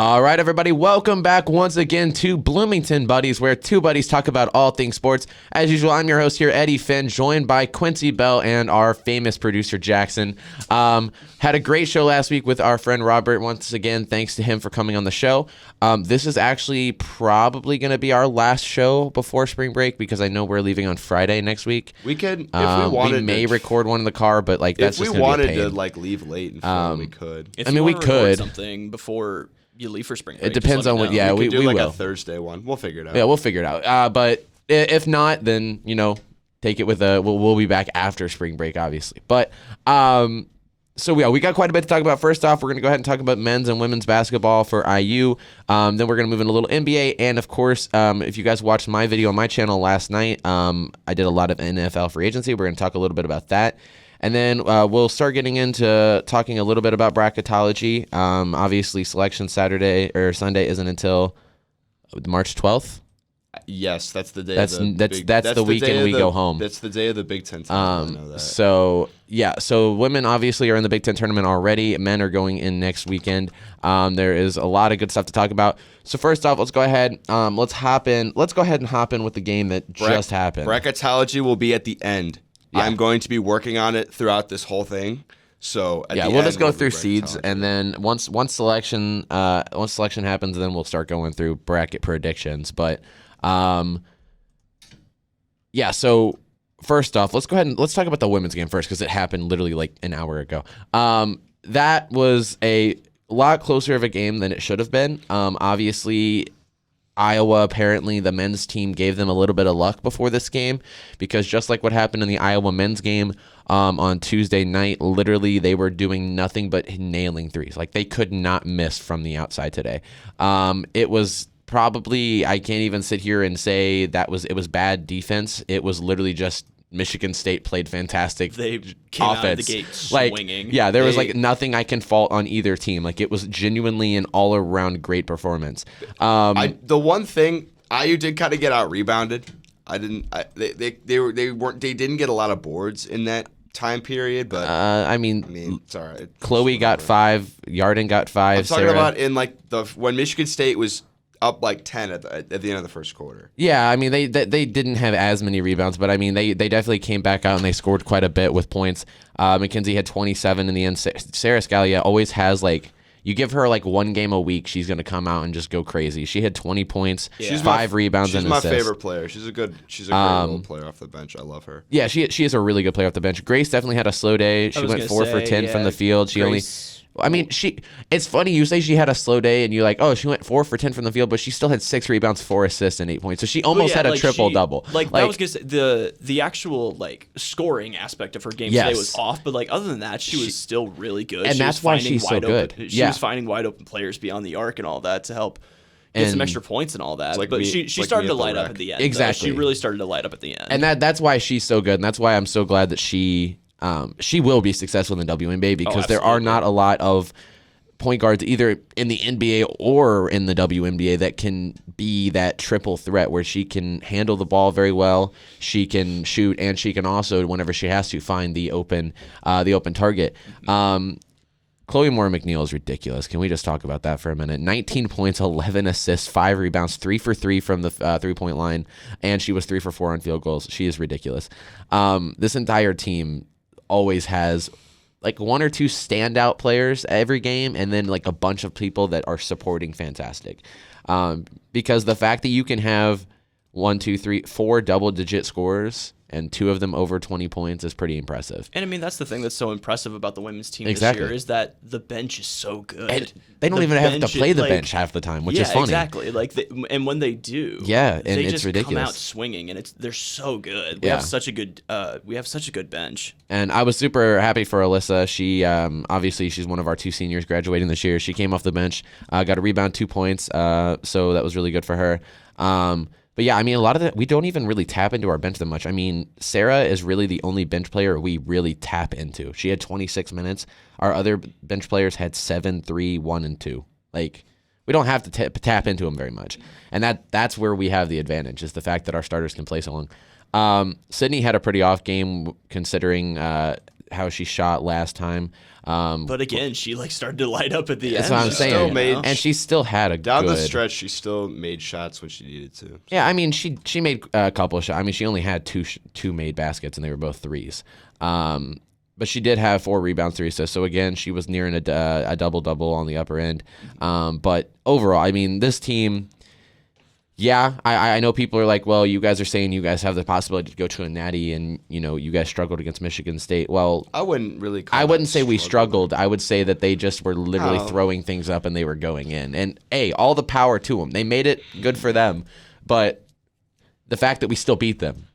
All right, everybody, welcome back once again to Bloomington Buddies, where two buddies talk about all things sports. As usual, I'm your host here, Eddie Finn, joined by Quincy Bell and our famous producer, Jackson. Had a great show last week with our friend Robert. Once again, thanks to him for coming on the show. This is actually probably going to be our last show before spring break because I know we're leaving on Friday next week. We could, if we wanted we may record one in the car, but like that's just going to be a pain. If we wanted to like leave late and film, we could. If we could something before you leave for spring break. It depends on what. Yeah, we do like will. A Thursday one. We'll figure it out. Yeah, we'll figure it out. But if not, then take it with a. We'll be back after spring break, obviously. But so we got quite a bit to talk about. First off, we're gonna go ahead and talk about men's and women's basketball for IU. Then we're gonna move in a little NBA, and of course, if you guys watched my video on my channel last night, I did a lot of NFL free agency. We're gonna talk a little bit about that. And then we'll start getting into talking a little bit about bracketology. Obviously, selection Sunday isn't until March 12th. Yes, that's the day. That's the weekend we go home. That's the day of the Big Ten tournament. I know that. So women obviously are in the Big Ten tournament already. Men are going in next weekend. There is a lot of good stuff to talk about. So first off, let's go ahead. Let's go ahead and hop in with the game that just happened. Bracketology will be at the end. Yeah. I'm going to be working on it throughout this whole thing. So we'll just go through seeds, and then once selection happens, then we'll start going through bracket predictions. But so first off, let's go ahead and let's talk about the women's game first because it happened literally like an hour ago. That was a lot closer of a game than it should have been. Obviously, Iowa, apparently the men's team gave them a little bit of luck before this game because just like what happened in the Iowa men's game on Tuesday night, literally they were doing nothing but nailing threes. Like they could not miss from the outside today. It was probably, I can't even sit here and say it was bad defense. It was literally just Michigan State played fantastic. They came offense. Out of the gate swinging. There was like nothing I can fault on either team. Like it was genuinely an all-around great performance. The one thing IU did kind of get out rebounded. They didn't get a lot of boards in that time period, but it's all right. Chloe got 5, Yarden got 5. I'm talking about in like when Michigan State was up like 10 at the end of the first quarter. Yeah, I mean, they didn't have as many rebounds, but I mean, they definitely came back out and they scored quite a bit with points. Mackenzie had 27 in the end. Sarah Scalia always has like, you give her like one game a week, she's going to come out and just go crazy. She had 20 points, 5 rebounds and assists. She's my favorite player. She's a great little player off the bench. I love her. Yeah, she is a really good player off the bench. Grace definitely had a slow day. She went 4 for 10 from the field. It's funny you say she had a slow day and you're like, oh, she went 4 for 10 from the field, but she still had 6 rebounds, 4 assists, and 8 points. So she almost had a triple double. That was just the actual like scoring aspect of her game today was off, but like other than that, she was still really good. And that's why she's so good. She was finding wide open players beyond the arc and all that to help get some extra points and all that. But she started to light up at the end. Exactly. She really started to light up at the end. And that's why she's so good, and that's why I'm so glad that she will be successful in the WNBA because there are not a lot of point guards either in the NBA or in the WNBA that can be that triple threat where she can handle the ball very well, she can shoot, and she can also, whenever she has to, find the open target. Chloe Moore McNeil is ridiculous. Can we just talk about that for a minute? 19 points, 11 assists, 5 rebounds, 3 for 3 from the 3-point line, and she was 3 for 4 on field goals. She is ridiculous. This entire team always has like 1 or 2 standout players every game, and then like a bunch of people that are supporting fantastic. Because the fact that you can have 1, 2, 3, 4 double-digit scorers and 2 of them over 20 points is pretty impressive. And I mean, that's the thing that's so impressive about the women's team this year is that the bench is so good. And they don't even have to play the bench half the time, which is funny. Exactly. And when they do, and they it's just ridiculous. Come out swinging, and they're so good. We have such a good bench. And I was super happy for Alyssa. She obviously she's one of our 2 seniors graduating this year. She came off the bench, got a rebound, 2 points. So that was really good for her. But yeah, I mean, a lot of that, we don't even really tap into our bench that much. I mean, Sarah is really the only bench player we really tap into. She had 26 minutes. Our other bench players had 7, 3, 1, and 2. Like, we don't have to tap into them very much. And that's where we have the advantage, is the fact that our starters can play so long. Sydney had a pretty off game considering how she shot last time. But again, she started to light up at the end. That's what I'm saying. And she still had a down the stretch. She still made shots when she needed to. Yeah, I mean, she made a couple of shots. I mean, she only had two made baskets, and they were both threes. But she did have 4 rebounds, 3 assists. So again, she was nearing a double-double on the upper end. But overall, I mean, this team. Yeah, I know people are like, well, you guys are saying you guys have the possibility to go to a natty, and you guys struggled against Michigan State. Well, I wouldn't really. I wouldn't say we struggled. I would say that they just were literally throwing things up and they were going in. And all the power to them. They made it good for them, but the fact that we still beat them.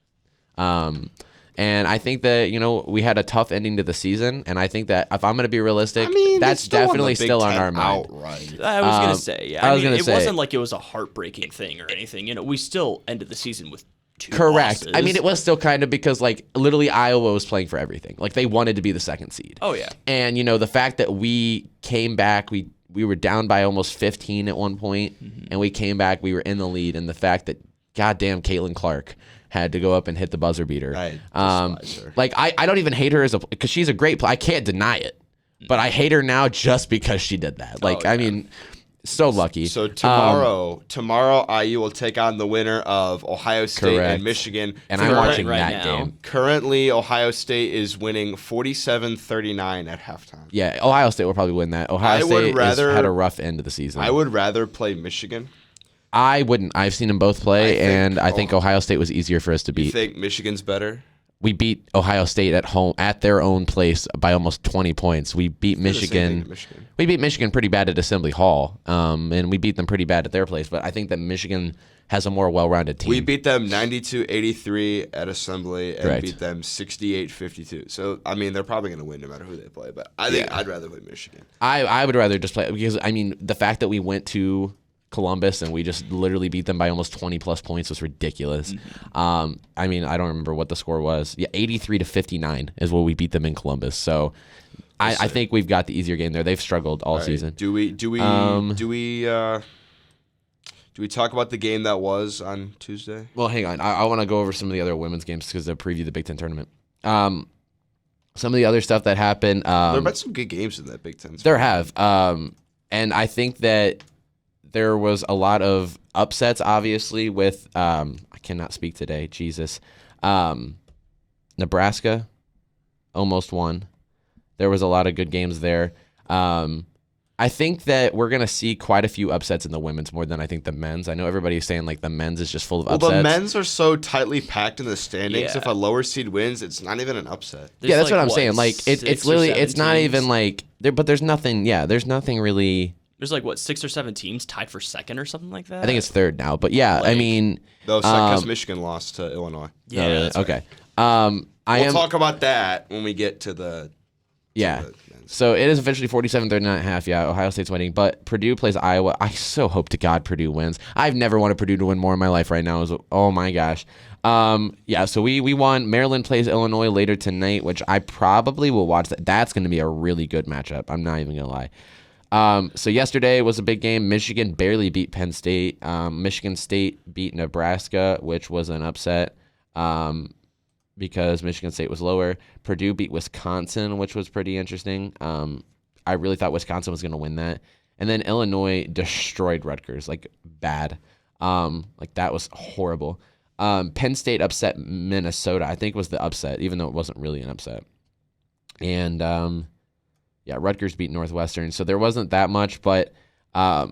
And I think that, we had a tough ending to the season. And I think that if I'm going to be realistic, that's definitely still on our mind. Outright. I was going to say, yeah. It wasn't like it was a heartbreaking thing or anything. We still ended the season with 2 Correct. losses. I mean, it was still kind of because, literally Iowa was playing for everything. They wanted to be the 2nd seed. Oh, yeah. And, the fact that we came back, we were down by almost 15 at one point, and we came back, we were in the lead. And the fact that, goddamn, Caitlin Clark had to go up and hit the buzzer beater. I don't even hate her because she's a great player. I can't deny it, but I hate her now just because she did that. I mean, so lucky. So tomorrow IU will take on the winner of Ohio State and Michigan. And I'm watching that game. Currently, Ohio State is winning 47-39 at halftime. Yeah, Ohio State will probably win that. Ohio State has had a rough end of the season. I would rather play Michigan. I wouldn't. I've seen them both play, and I think Ohio State was easier for us to beat. You think Michigan's better? We beat Ohio State at home at their own place by almost 20 points. We beat Michigan. We beat Michigan pretty bad at Assembly Hall, and we beat them pretty bad at their place. But I think that Michigan has a more well-rounded team. We beat them 92-83 at Assembly and beat them 68-52. So, I mean, they're probably going to win no matter who they play. But I think I'd rather play Michigan. I would rather just play because, I mean, the fact that we went to Columbus and we just literally beat them by almost 20-plus points was ridiculous. I mean, I don't remember what the score was. Yeah, 83-59 is what we beat them in Columbus. So I think we've got the easier game there. They've struggled all season. Do we talk about the game that was on Tuesday? Well, hang on. I want to go over some of the other women's games because they'll preview the Big Ten tournament. Some of the other stuff that happened. There have been some good games in that Big Ten. There have. And I think that there was a lot of upsets, obviously, with I cannot speak today. Jesus. Nebraska almost won. There was a lot of good games there. I think that we're going to see quite a few upsets in the women's more than I think the men's. I know everybody's saying the men's is just full of upsets. Well, the men's are so tightly packed in the standings. Yeah. If a lower seed wins, it's not even an upset. There's that's what I'm saying. It's literally, it's not even but there's nothing. Yeah, there's nothing really. There's 6 or 7 teams tied for second or something like that. I think it's third now, but yeah, I mean, though because Michigan lost to Illinois. Yeah, really? Okay. We'll talk about that when we get to the. Yeah. So it is officially 47-39 at half. Yeah, Ohio State's winning, but Purdue plays Iowa. I so hope to God Purdue wins. I've never wanted Purdue to win more in my life right now. Oh my gosh. Yeah, so we won. Maryland plays Illinois later tonight, which I probably will watch. That's going to be a really good matchup. I'm not even going to lie. So yesterday was a big game. Michigan barely beat Penn State. Michigan State beat Nebraska, which was an upset because Michigan State was lower. Purdue beat Wisconsin, which was pretty interesting. I really thought Wisconsin was going to win that. And then Illinois destroyed Rutgers, bad. That was horrible. Penn State upset Minnesota, I think was the upset, even though it wasn't really an upset. And yeah, Rutgers beat Northwestern, so there wasn't that much, but I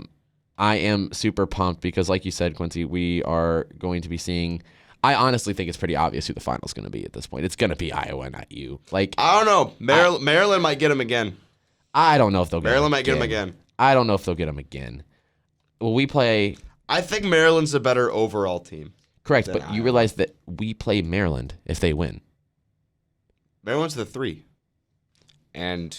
am super pumped because, like you said, Quincy, we are going to be seeing. I honestly think it's pretty obvious who the final's going to be at this point. It's going to be Iowa, not you. I don't know. Maryland might get him again. I don't know if they'll get Maryland might get him again. I don't know if they'll get him again. Well, we play. I think Maryland's a better overall team. Correct, but Iowa. You realize that we play Maryland if they win. Maryland's the 3, and.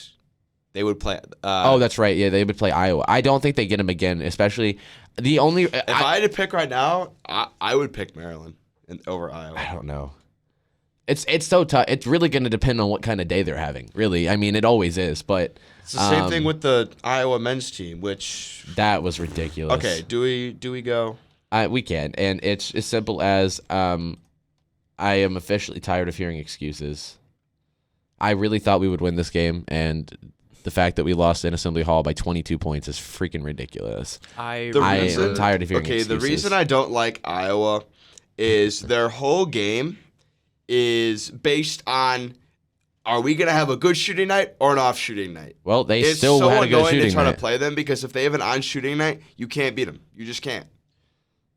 They would play. Oh, that's right. Yeah, they would play Iowa. I don't think they get him again, especially the only. If I had to pick right now, I would pick Maryland over Iowa. I don't know. It's so tough. It's really going to depend on what kind of day they're having. Really, I mean, it always is. But it's the same thing with the Iowa men's team, which that was ridiculous. Okay, do we go? We can, and it's as simple as I am officially tired of hearing excuses. I really thought we would win this game, and the fact that we lost in Assembly Hall by 22 points is freaking ridiculous. I'm tired of hearing excuses. The reason I don't like Iowa is their whole game is based on, are we going to have a good shooting night or an off shooting night? Well, they still had a good shooting night. It's so annoying to try to play them because if they have an on shooting night, you can't beat them. You just can't.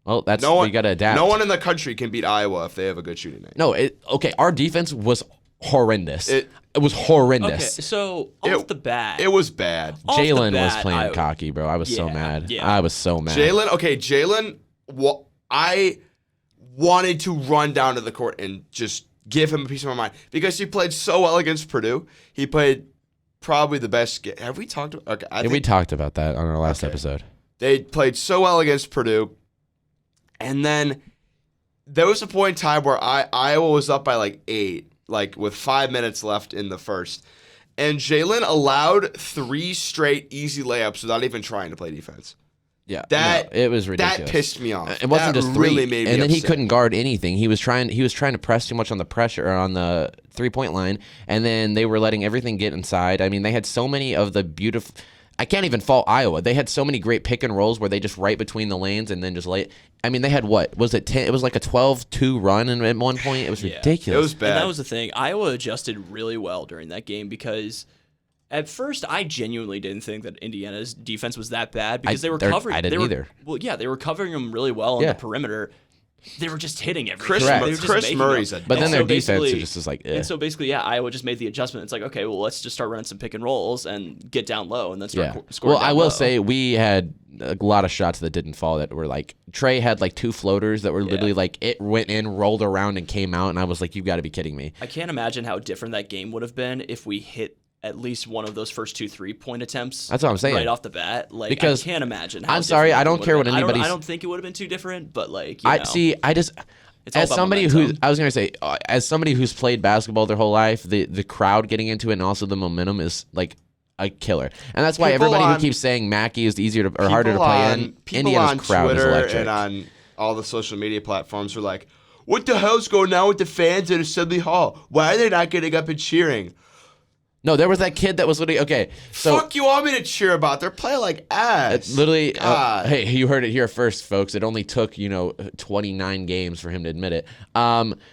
Well, we got to adapt. No one in the country can beat Iowa if they have a good shooting night. No, our defense was horrendous. It was horrendous. Okay, so off the bat, it was bad. Jalen was playing cocky, bro. I was so mad. Yeah. I was so mad. Jalen, I wanted to run down to the court and just give him a piece of my mind because he played so well against Purdue. He played probably the best game. Have we talked about? Okay, we talked about that on our last episode. They played so well against Purdue, and then there was a point in time where Iowa was up by like 8. Like with 5 minutes left in the first. And Jalen allowed 3 straight easy layups without even trying to play defense. Yeah, it was ridiculous. That pissed me off. It wasn't just 3. Really made me and then upset. he couldn't guard anything. He was trying to press too much on the pressure or on the 3-point line, and then they were letting everything get inside. I mean, they had so many of the beautiful. I can't even fault Iowa. They had so many great pick and rolls where they just right between the lanes and then just lay. I mean, they had what? Was it 10? It was like a 12-2 run at one point. It was ridiculous. It was bad. And that was the thing. Iowa adjusted really well during that game because at first I genuinely didn't think that Indiana's defense was that bad because they were covering. I didn't either. Well, yeah, they were covering them really well on the perimeter. They were just hitting everything. Chris Murray's a but then their defense just is like. And so basically, Iowa just made the adjustment. It's like, okay, well, let's just start running some pick and rolls and get down low and then start scoring. Well, I will say we had a lot of shots that didn't fall that were like Trey had like 2 floaters that were literally like it went in, rolled around, and came out, and I was like, you've got to be kidding me. I can't imagine how different that game would have been if we hit at least one of those first 2 3-point attempts. That's what I'm saying. Right off the bat. Like, because I can't imagine how I'm sorry, I don't care what anybody's. I don't think it would have been too different, but like, as somebody who's played basketball their whole life, the crowd getting into it and also the momentum is like a killer, and that's why everybody who keeps saying Mackey is easier to or harder to play in. Indiana's crowd Twitter is electric. And on all the social media platforms are like, "What the hell's going on with the fans at Assembly Hall? Why are they not getting up and cheering?" No, there was that kid that was literally okay. So fuck you want me to cheer about? They're playing like ass. Literally, hey, you heard it here first, folks. It only took 29 games for him to admit it.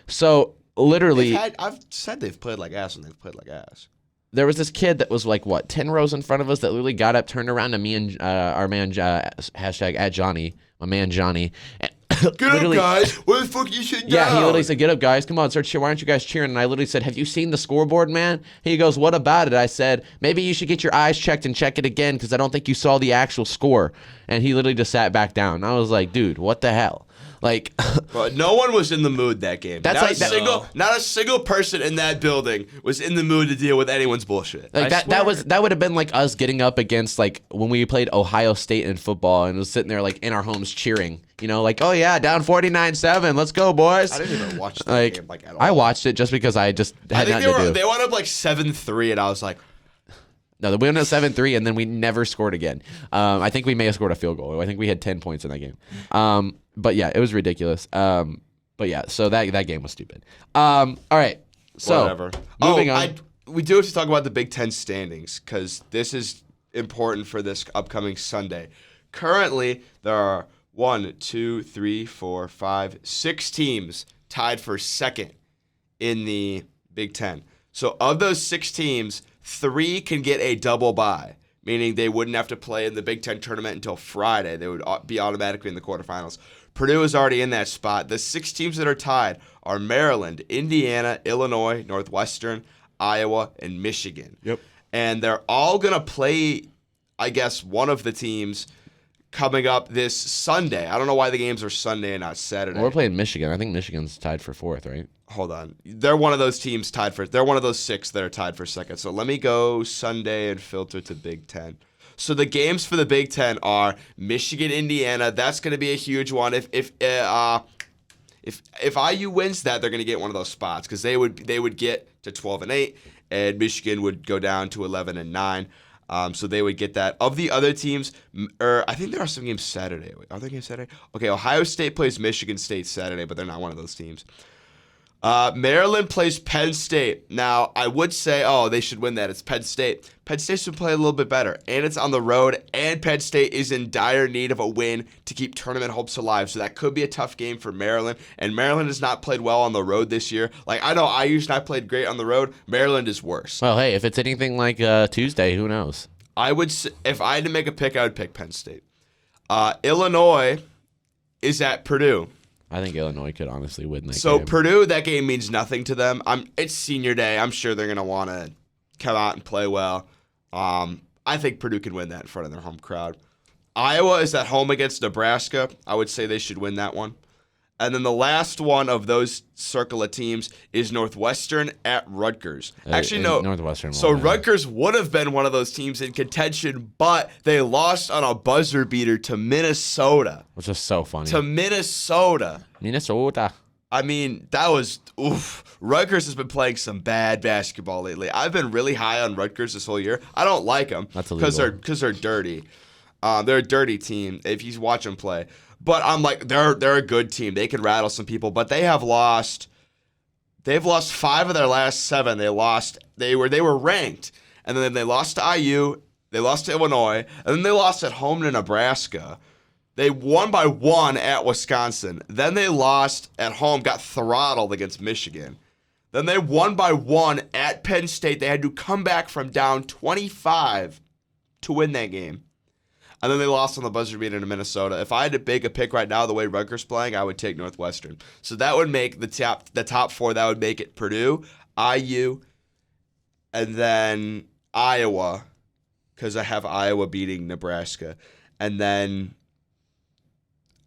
So literally, I've said they've played like ass and they've played like ass. There was this kid that was like 10 rows in front of us that literally got up, turned around to me and our man hashtag at Johnny, my man Johnny. And get up, guys. What the fuck you sitting down? Yeah, he literally said, get up, guys. Come on, start cheering. Why aren't you guys cheering? And I literally said, have you seen the scoreboard, man? He goes, what about it? I said, maybe you should get your eyes checked and check it again because I don't think you saw the actual score. And he literally just sat back down. And I was like, dude, what the hell? Like, but no one was in the mood that game. Not a single person in that building was in the mood to deal with anyone's bullshit. Like that would have been like us getting up against like when we played Ohio State in football and was sitting there like in our homes cheering. Like, oh yeah, down 49-7, let's go, boys. I didn't even watch that game at all. I watched it just because I just had nothing to do. They wound up like 7-3, and I was like. No, we went up 7-3, and then we never scored again. I think we may have scored a field goal. I think we had 10 points in that game. But yeah, it was ridiculous. But yeah, so that game was stupid. All right, so whatever. Moving on. We do have to talk about the Big Ten standings because this is important for this upcoming Sunday. Currently, there are 6 teams tied for second in the Big Ten. So of those 6 teams, 3 can get a double bye, meaning they wouldn't have to play in the Big Ten tournament until Friday. They would be automatically in the quarterfinals. Purdue is already in that spot. The 6 teams that are tied are Maryland, Indiana, Illinois, Northwestern, Iowa, and Michigan. Yep. And they're all going to play, I guess, one of the teams coming up this Sunday. I don't know why the games are Sunday and not Saturday. Well, we're playing Michigan. I think Michigan's tied for 4th, right? Hold on. They're one of those teams tied for. They're one of those 6 that are tied for second. So let me go Sunday and filter to Big Ten. So the games for the Big Ten are Michigan, Indiana. That's going to be a huge one. If IU wins that, they're going to get one of those spots because they would get to 12-8, and Michigan would go down to 11-9. So they would get that. Of the other teams, I think there are some games Saturday. Are there games Saturday? Okay, Ohio State plays Michigan State Saturday, but they're not one of those teams. Maryland plays Penn State. Now, I would say, they should win that. It's Penn State. Penn State should play a little bit better. And it's on the road. And Penn State is in dire need of a win to keep tournament hopes alive. So that could be a tough game for Maryland. And Maryland has not played well on the road this year. Like, I know IU's not played great on the road. Maryland is worse. Well, hey, if it's anything like Tuesday, who knows? If I had to make a pick, I would pick Penn State. Illinois is at Purdue. I think Illinois could honestly win that game. So Purdue, that game means nothing to them. It's senior day. I'm sure they're going to want to come out and play well. I think Purdue can win that in front of their home crowd. Iowa is at home against Nebraska. I would say they should win that one. And then the last one of those circle of teams is Northwestern at Rutgers. Actually, no. Northwestern. So Rutgers would have been one of those teams in contention, but they lost on a buzzer beater to Minnesota. Which is so funny. To Minnesota. I mean, that was oof. Rutgers has been playing some bad basketball lately. I've been really high on Rutgers this whole year. I don't like them because they're dirty. They're a dirty team if you watch them play. But I'm like, they're a good team. They can rattle some people, but they have lost. They've lost 5 of their last 7. They were ranked, and then they lost to IU. They lost to Illinois, and then they lost at home to Nebraska. They won by 1 at Wisconsin. Then they lost at home, got throttled against Michigan. Then they won by 1 at Penn State. They had to come back from down 25 to win that game. And then they lost on the buzzer beater to Minnesota. If I had to make a pick right now, the way Rutgers playing, I would take Northwestern. So that would make the top 4. That would make it Purdue, IU, and then Iowa, because I have Iowa beating Nebraska, and then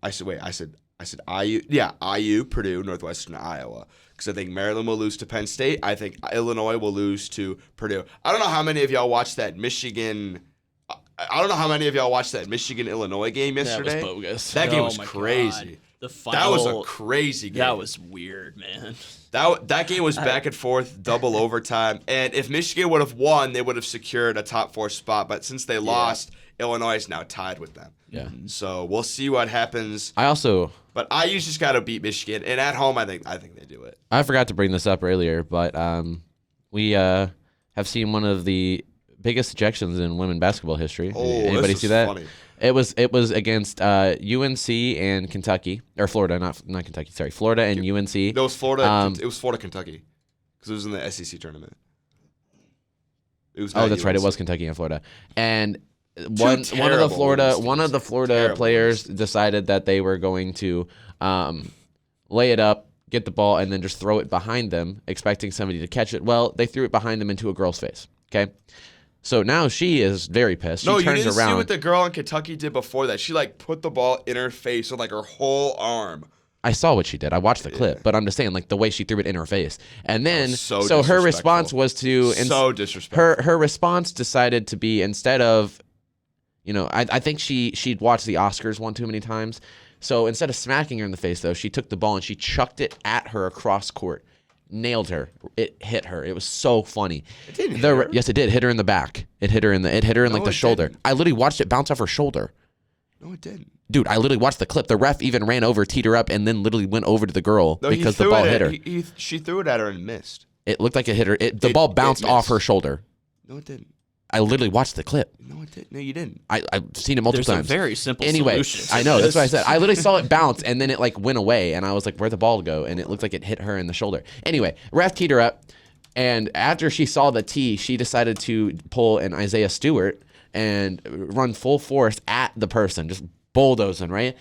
I said IU. Yeah, IU, Purdue, Northwestern, Iowa. Because I think Maryland will lose to Penn State. I think Illinois will lose to Purdue. I don't know how many of y'all watched that Michigan. I don't know how many of y'all watched that Michigan-Illinois game yesterday. That was bogus. That game was crazy. That was a crazy game. That was weird, man. That game was back and forth, double overtime. And if Michigan would have won, they would have secured a top 4 spot. But since they lost, Illinois is now tied with them. Yeah. So we'll see what happens. But IU just got to beat Michigan. And at home, I think they do it. I forgot to bring this up earlier, but we have seen one of the biggest ejections in women basketball history. Anybody see that? Funny. It was against UNC and Kentucky, or Florida, not Kentucky. Sorry, Florida and UNC. No, it was Florida. It was Florida, Kentucky, because it was in the SEC tournament. It was. That's right. It was Kentucky and Florida, and one of the Florida players decided that they were going to lay it up, get the ball, and then just throw it behind them, expecting somebody to catch it. Well, they threw it behind them into a girl's face. Okay. So now she is very pissed. She turns you didn't around. See what the girl in Kentucky did before that. She put the ball in her face with her whole arm. I saw what she did. I watched the clip, but I'm just saying the way she threw it in her face. And then so her response was to so disrespectful. Her response decided to be, instead of, I think she'd watched the Oscars one too many times. So instead of smacking her in the face, though, she took the ball and she chucked it at her across court. Nailed her. It hit her. It was so funny. It didn't hit her. Yes, it did. Hit her in the back. It hit her in the shoulder. Didn't. I literally watched it bounce off her shoulder. No, it didn't. Dude, I literally watched the clip. The ref even ran over, teed her up, and then literally went over to the girl because the ball hit her. She threw it at her and missed. It looked like it hit her. The ball bounced off her shoulder. No, it didn't. I literally watched the clip. No, it didn't. No, you didn't. I've seen it multiple times. There's a very simple anyway, solution. I know. That's what I said. I literally saw it bounce, and then it went away, and I was like, where'd the ball go? And it looked like it hit her in the shoulder. Anyway, ref teed her up, and after she saw the tee, she decided to pull an Isaiah Stewart and run full force at the person, just bulldozing, right?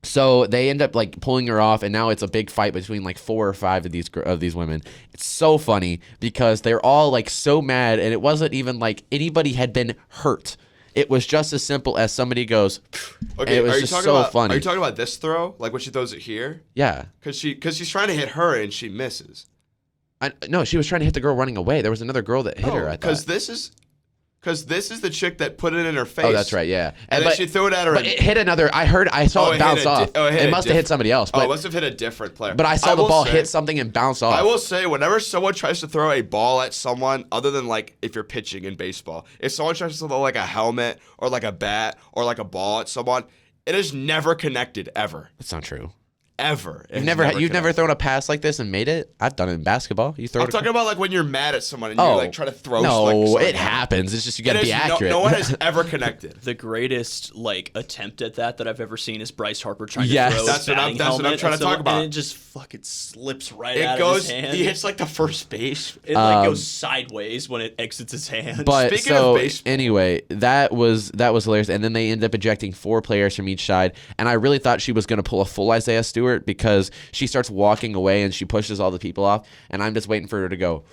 So they end up pulling her off, and now it's a big fight between 4 or 5 of these women. It's so funny because they're all so mad, and it wasn't even anybody had been hurt. It was just as simple as somebody goes. Okay, it was just so funny. Are you talking about this throw, when she throws it here? Yeah, because she's trying to hit her and she misses. No, she was trying to hit the girl running away. There was another girl that hit her. I thought. Because this is the chick that put it in her face. Oh, that's right, yeah. And then she threw it at her. But it hit another. I saw it bounce off. It must have hit somebody else. But, it must have hit a different player. But I saw the ball hit something and bounce off. I will say, whenever someone tries to throw a ball at someone, other than if you're pitching in baseball, if someone tries to throw a helmet or a bat or a ball at someone, it is never connected, ever. That's not true. ever. You've never thrown a pass like this and made it? I've done it in basketball. You throw. I'm talking about like when you're mad at someone and you like try to throw. No, it happens. It's just you got to be accurate. No one has ever connected. The greatest like attempt at that I've ever seen is Bryce Harper trying to throw. That's what I'm trying to talk about. And it just fucking slips right out of his hand. He hits like the first base. It like goes sideways when it exits his hand. But anyway, that was hilarious. And then they end up ejecting 4 players from each side. And I really thought she was going to pull a full Isaiah Stewart because she starts walking away and she pushes all the people off. And I'm just waiting for her to go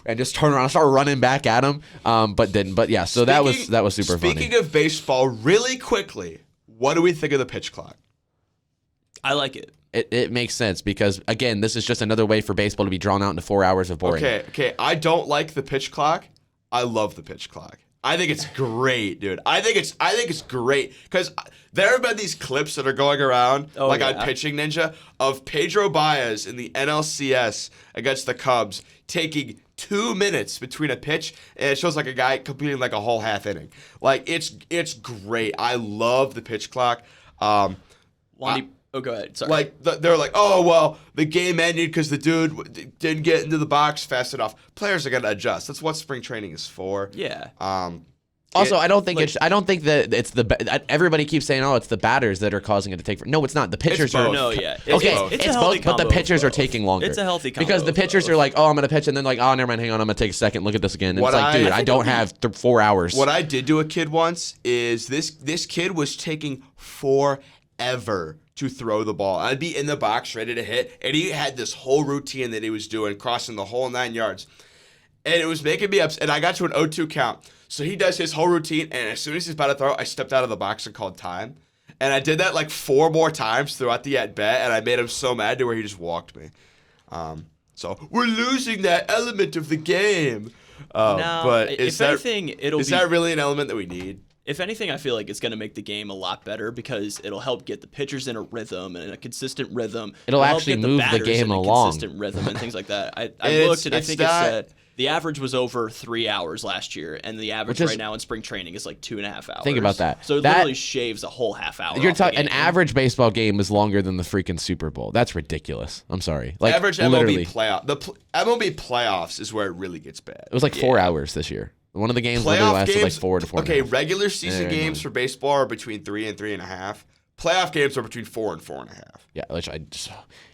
and just turn around and start running back at him. But didn't. But yeah, so that was super funny. Speaking of baseball, really quickly, what do we think of the pitch clock? I like it. It makes sense because, again, this is just another way for baseball to be drawn out into 4 hours of boring. Okay. I don't like the pitch clock. I love the pitch clock. I think it's great, dude. I think it's great because there have been these clips that are going around, on Pitching Ninja, of Pedro Baez in the NLCS against the Cubs taking 2 minutes between a pitch, and it shows like a guy completing like a whole half inning. Like it's great. I love the pitch clock. Oh, go ahead. Sorry. Like they're like, oh well, the game ended because the dude didn't get into the box fast enough. Players are gonna adjust. That's what spring training is for. Yeah. Also, I don't think that it's everybody keeps saying, oh, it's the batters that are causing it to take. No, it's not. The pitchers are. No, yeah. It's both, but the pitchers are taking longer. It's a healthy combo because the pitchers are like, oh, I'm gonna pitch, and then like, oh, never mind, hang on, I'm gonna take a second, look at this again. And it's like, dude, I don't have 4 hours. What I did to a kid once is this kid was taking forever to throw the ball. I'd be in the box ready to hit, and he had this whole routine that he was doing, crossing the whole 9 yards. And it was making me upset. And I got to an 0-2 count. So he does his whole routine, and as soon as he's about to throw, I stepped out of the box and called time. And I did that like 4 more times throughout the at-bat, and I made him so mad to where he just walked me. So we're losing that element of the game. But is that really an element that we need? If anything, I feel like it's going to make the game a lot better because it'll help get the pitchers in a rhythm and in a consistent rhythm. It'll actually move the game along. Consistent rhythm and things like that. I looked and I think it said the average was over 3 hours last year, and the average right now in spring training is like 2.5 hours. Think about that. So it literally shaves a whole half hour. You're talking an average baseball game is longer than the freaking Super Bowl. That's ridiculous. I'm sorry. Like average MLB playoff. The MLB playoffs is where it really gets bad. It was like 4 hours this year. One of the games literally lasted like 4 to 4. Okay, regular season games for baseball are between 3 and 3.5. Playoff games are between 4 and 4.5. Yeah,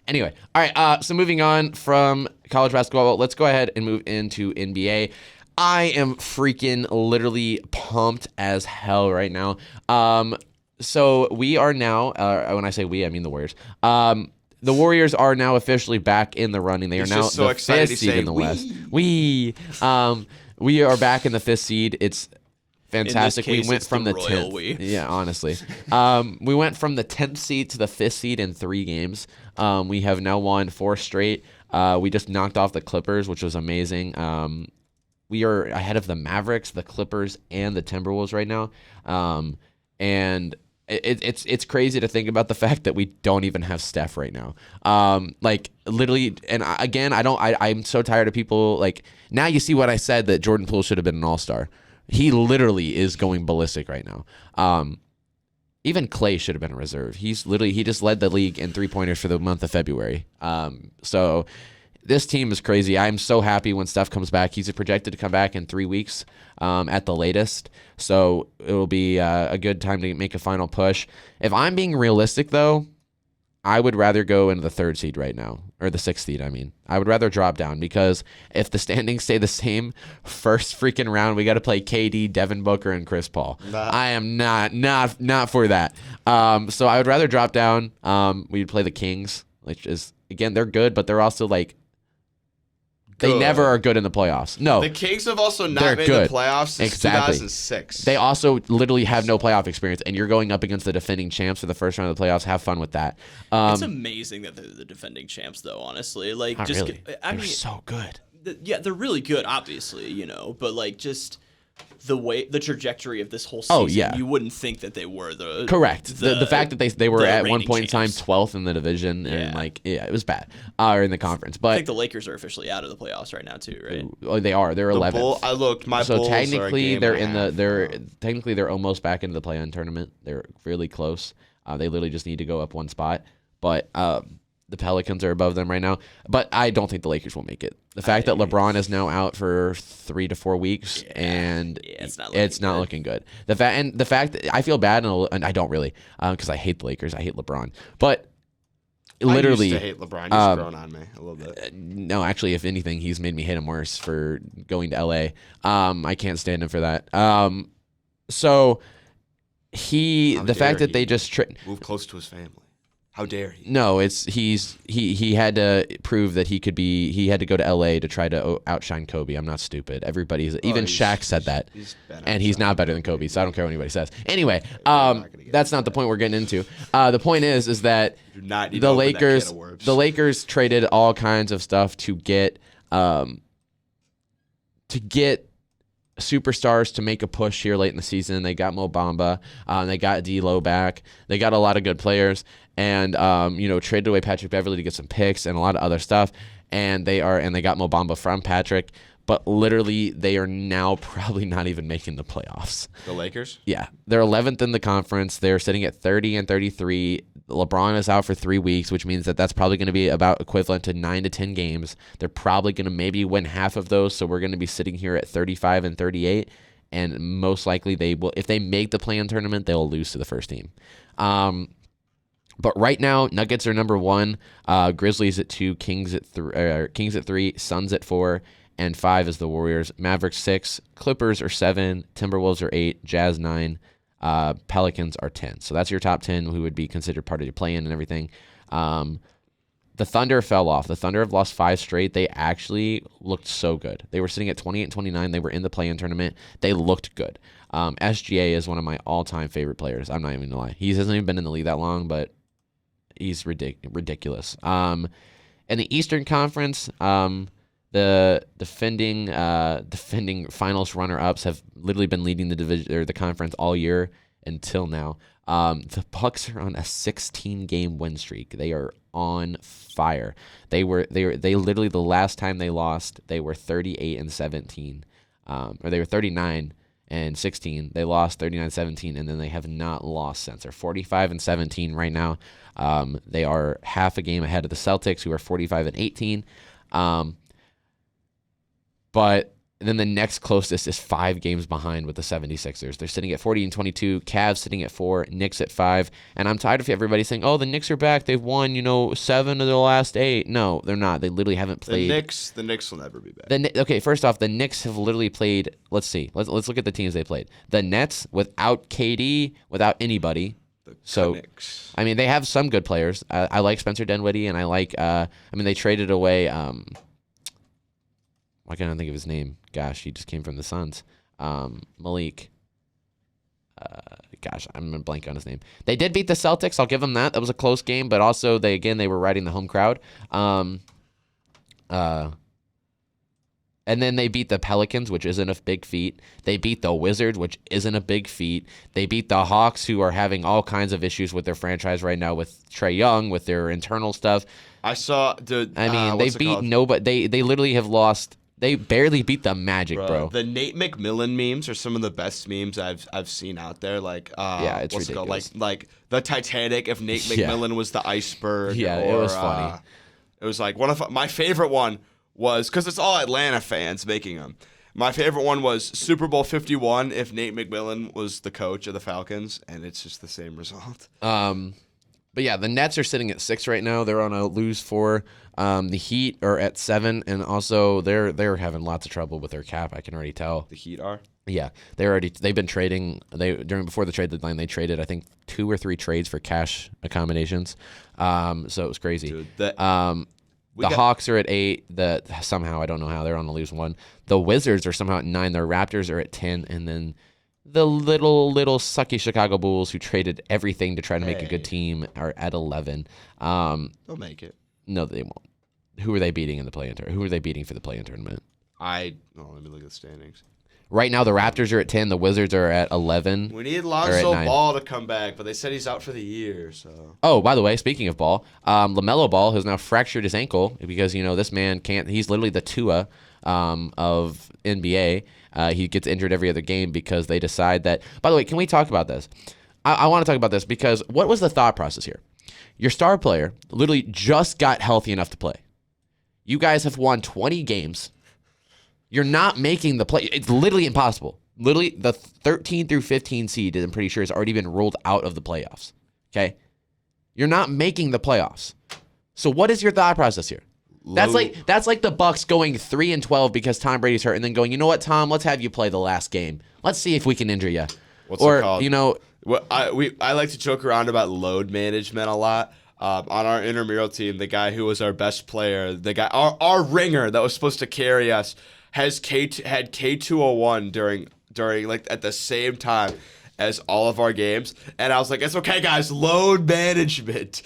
anyway. All right, so moving on from college basketball, let's go ahead and move into NBA. I am freaking literally pumped as hell right now. So we are now, when I say we, I mean the Warriors. The Warriors are now officially back in the running. They are now the 5th seed in the West. We are back in the 5th seed. It's fantastic. We went from the 10th. Yeah, honestly. We went from the 10th seed to the 5th seed in 3 games. We have now won 4 straight. We just knocked off the Clippers, which was amazing. We are ahead of the Mavericks, the Clippers, and the Timberwolves right now. And it's crazy to think about the fact that we don't even have Steph right now. Like literally, and I'm so tired of people like now you see what I said that Jordan Poole should have been an all-star. He literally is going ballistic right now. Even Clay should have been a reserve. He just led the league in 3-pointers for the month of February. So this team is crazy. I'm so happy when Steph comes back. He's projected to come back in 3 weeks at the latest. So it will be a good time to make a final push. If I'm being realistic, though, I would rather go into the 3rd seed right now, or the 6th seed, I mean. I would rather drop down because if the standings stay the same, first freaking round, we got to play KD, Devin Booker, and Chris Paul. I am not for that. So I would rather drop down. We'd play the Kings, which is, again, they're good, but they're also like, they never are good in the playoffs. No. The Kings have also not made the playoffs since 2006. They also literally have no playoff experience, and you're going up against the defending champs for the first round of the playoffs. Have fun with that. It's amazing that they're the defending champs, though, honestly. Like, not really. They're so good. They're really good, obviously, but like just the trajectory of this whole season, you wouldn't think that they were the correct. The fact that they were at one point in time 12th in the division, and it was bad, or in the conference. But I think the Lakers are officially out of the playoffs right now too, right? Oh, they are. They're 11th. I looked. So technically, they're almost back into the play-in tournament. They're really close. They literally just need to go up 1 spot. but the Pelicans are above them right now. But I don't think the Lakers will make it. The fact that LeBron is now out for 3 to 4 weeks and it's not looking good. The fact that I feel bad and I don't really because I hate the Lakers. I hate LeBron, but. Literally, I used to hate LeBron. He's grown on me a little bit. No, actually, if anything, he's made me hate him worse for going to LA. I can't stand him for that. So the fact that they just move close to his family. How dare he? No, he had to prove that he had to go to LA to try to outshine Kobe. I'm not stupid. Even Shaq said that. He's not better than Kobe, so I don't care what anybody says. Anyway, that's not the point we're getting into. The point is that the Lakers traded all kinds of stuff to get superstars to make a push here late in the season. They got Mo Bamba, they got D'Lo back. They got a lot of good players, and traded away Patrick Beverley to get some picks and a lot of other stuff. And they got Mo Bamba from Patrick, but literally they are now probably not even making the playoffs. The Lakers? Yeah, they're 11th in the conference. They're sitting at 30 and 33. LeBron is out for 3 weeks, which means that's probably going to be about equivalent to 9 to 10 games. They're probably going to maybe win half of those, so we're going to be sitting here at 35 and 38, and most likely they will. If they make the play-in tournament, they will lose to the first team. But right now, Nuggets are number 1, Grizzlies at 2, Kings at 3, Suns at 4, and 5 is the Warriors. Mavericks 6, Clippers are 7, Timberwolves are 8, Jazz 9. Pelicans are 10. So that's your top 10 who would be considered part of your play-in and everything. The Thunder fell off. The Thunder have lost 5 straight. They actually looked so good. They were sitting at 28 and 29. They were in the play-in tournament. They looked good. SGA is one of my all-time favorite players. I'm not even going to lie. He hasn't even been in the league that long, but he's ridiculous. In the Eastern Conference, the defending finals runner-ups have literally been leading the division or the conference all year until now. The Bucks are on a 16-game win streak. They are on fire. They literally the last time they lost, they were 38 and 17, or they were 39 and 16. They lost 39-17, and then they have not lost since. They're 45 and 17 right now. They are half a game ahead of the Celtics, who are 45 and 18. But then the next closest is 5 games behind with the 76ers. They're sitting at 40 and 22. Cavs sitting at 4. Knicks at 5. And I'm tired of everybody saying, "Oh, the Knicks are back. They've won, 7 of their last 8." No, they're not. They literally haven't played. The Knicks will never be back. Okay, first off, the Knicks have literally played. Let's see. Let's look at the teams they played. The Nets without KD, without anybody. Knicks. I mean, they have some good players. I like Spencer Dinwiddie, and I like. They traded away. Why can't I think of his name? Gosh, he just came from the Suns. Malik. I'm going to blank on his name. They did beat the Celtics. I'll give them that. That was a close game, but also they were riding the home crowd. And then they beat the Pelicans, which isn't a big feat. They beat the Wizards, which isn't a big feat. They beat the Hawks, who are having all kinds of issues with their franchise right now with Trae Young, with their internal stuff. I saw. They beat nobody. They literally have lost. They barely beat the Magic, bro. The Nate McMillan memes are some of the best memes I've seen out there. Like, it's what's ridiculous. It called? Like the Titanic. If Nate McMillan was the iceberg. Yeah, it was funny. It was like my favorite one was, because it's all Atlanta fans making them. My favorite one was Super Bowl 51 if Nate McMillan was the coach of the Falcons, and it's just the same result. But yeah, the Nets are sitting at 6 right now. They're on a lose 4. The Heat are at 7, and also they're having lots of trouble with their cap. I can already tell. The Heat are? Yeah, they've been trading. Before the trade deadline, they traded I think 2 or 3 trades for cash accommodations. So it was crazy. Dude, the Hawks are at 8. Somehow I don't know how they're on a lose 1. The Wizards are somehow at 9. The Raptors are at 10, and then the little sucky Chicago Bulls, who traded everything to try to make a good team, are at 11. They'll make it. No, they won't. Who are they beating in the play-in tournament? Who are they beating for the play-in tournament? Let me look at the standings. Right now, the Raptors are at 10. The Wizards are at 11. We need Lonzo Ball to come back, but they said he's out for the year. So. Oh, by the way, speaking of Ball, LaMelo Ball has now fractured his ankle because this man can't. He's literally the Tua of NBA. He gets injured every other game because they decide that. By the way, can we talk about this? I want to talk about this because what was the thought process here? Your star player literally just got healthy enough to play. You guys have won 20 games. You're not making the play. It's literally impossible. Literally, the 13 through 15 seed, I'm pretty sure, has already been ruled out of the playoffs. Okay? You're not making the playoffs. So what is your thought process here? That's like the Bucks going 3-12 because Tom Brady's hurt, and then going, you know what, Tom? Let's have you play the last game. Let's see if we can injure you. What's it called? Well, I like to joke around about load management a lot. On our intramural team, the guy who was our best player, the guy our ringer that was supposed to carry us, had K201 during like at the same time as all of our games, and I was like, "It's okay, guys, load management."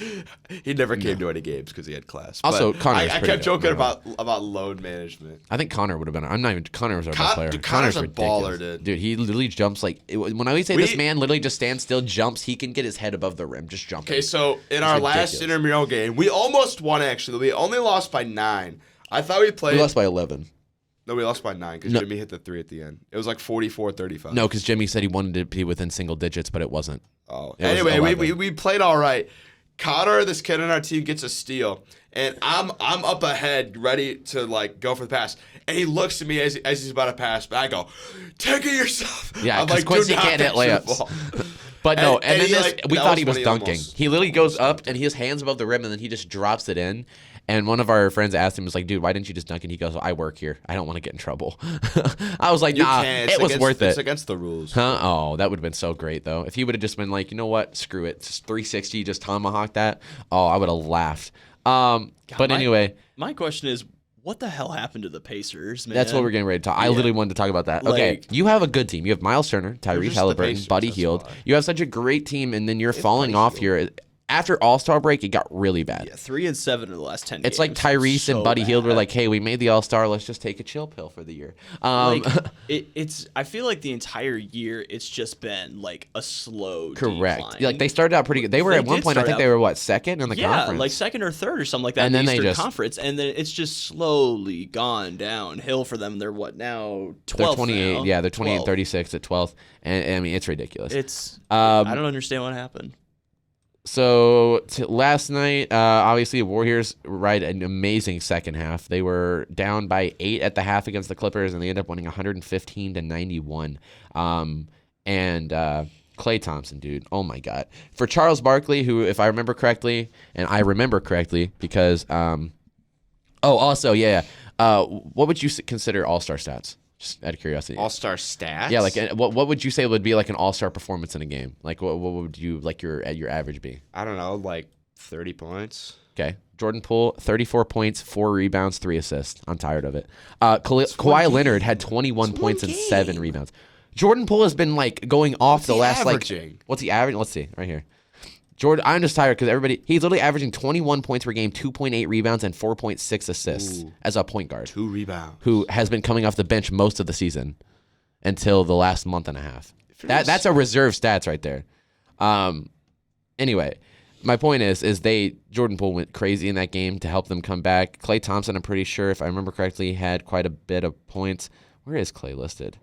He never came to any games because he had class. Also, Connor, I kept joking about load management. I think Connor would have been. I'm not even. Connor was our best player. Connor's a baller, dude. He literally jumps like when I say this man literally just stands still, jumps. He can get his head above the rim, just jumping. Okay, so in our last intramural game, we almost won. Actually, we only lost by 9. I thought we played. We lost by 11. No, we lost by 9 because Jimmy hit the 3 at the end. It was like 44-35. No, because Jimmy said he wanted to be within single digits, but it wasn't. Oh, anyway, we played all right. Connor, this kid on our team, gets a steal, and I'm up ahead, ready to like go for the pass, and he looks at me as he's about to pass, but I go, "Take it yourself." Yeah, because Quincy can't hit layups. But no, and then we thought he was dunking. He literally goes up and he has hands above the rim, and then he just drops it in. And one of our friends asked him, was like, "Dude, why didn't you just dunk?" And he goes, "I work here. I don't want to get in trouble." I was like, "Nah, it was worth it." It's against the rules. Huh? Oh, that would have been so great, though. If he would have just been like, "You know what? Screw it. Just 360, just tomahawk that." Oh, I would have laughed. But anyway. My question is, what the hell happened to the Pacers, man? That's what we're getting ready to talk. I literally wanted to talk about that. Okay, you have a good team. You have Miles Turner, Tyrese Halliburton, Buddy Hield. You have such a great team, and then you're falling off here. After All-Star break, it got really bad. Yeah, 3-7 in the last 10 games. It's like Tyrese and Buddy Hield were like, "Hey, we made the All-Star. Let's just take a chill pill for the year." It's. I feel like the entire year it's just been like a slow correct. decline. Like they started out pretty good. They were at one point. I think they were second in the conference. Yeah, like second or third or something like that. And in then the Eastern Conference, and then it's just slowly gone downhill for them. They're what now? 12th. They're 28. Now? Yeah, they're 28-36 at 12th, and I mean it's ridiculous. It's. I don't understand what happened. So last night, obviously, Warriors ride an amazing second half. They were down by 8 at the half against the Clippers, and they ended up winning 115-91. And Klay Thompson, dude, oh my God. For Charles Barkley, who, if I remember correctly, and I remember correctly, because what would you consider All-Star stats? Just out of curiosity. All-Star stats? Yeah, like what would you say would be like an All-Star performance in a game? Like what would you like your average be? I don't know, like 30 points. Okay. Jordan Poole, 34 points, 4 rebounds, 3 assists. I'm tired of it. Kawhi Leonard had 21 points and 7 rebounds. Jordan Poole has been like going off the last averaging? What's he averaging? Let's see right here. I'm just tired because he's literally averaging 21 points per game, 2.8 rebounds, and 4.6 assists as a point guard. 2 rebounds. Who has been coming off the bench most of the season until the last month and a half. That's a reserve stats right there. Anyway, my point is Jordan Poole went crazy in that game to help them come back. Klay Thompson, I'm pretty sure, if I remember correctly, had quite a bit of points. Where is Klay listed?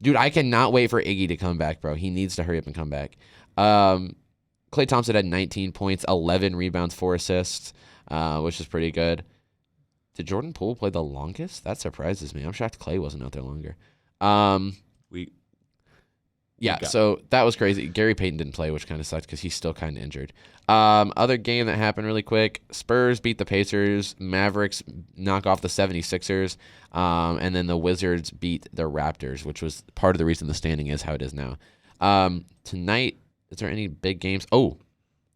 Dude, I cannot wait for Iggy to come back, bro. He needs to hurry up and come back. Klay Thompson had 19 points, 11 rebounds, 4 assists, which is pretty good. Did Jordan Poole play the longest? That surprises me. I'm shocked Klay wasn't out there longer. So that was crazy. Gary Payton didn't play, which kind of sucked because he's still kind of injured. Other game that happened really quick, Spurs beat the Pacers, Mavericks knock off the 76ers, and then the Wizards beat the Raptors, which was part of the reason the standing is how it is now. Tonight, is there any big games? Oh,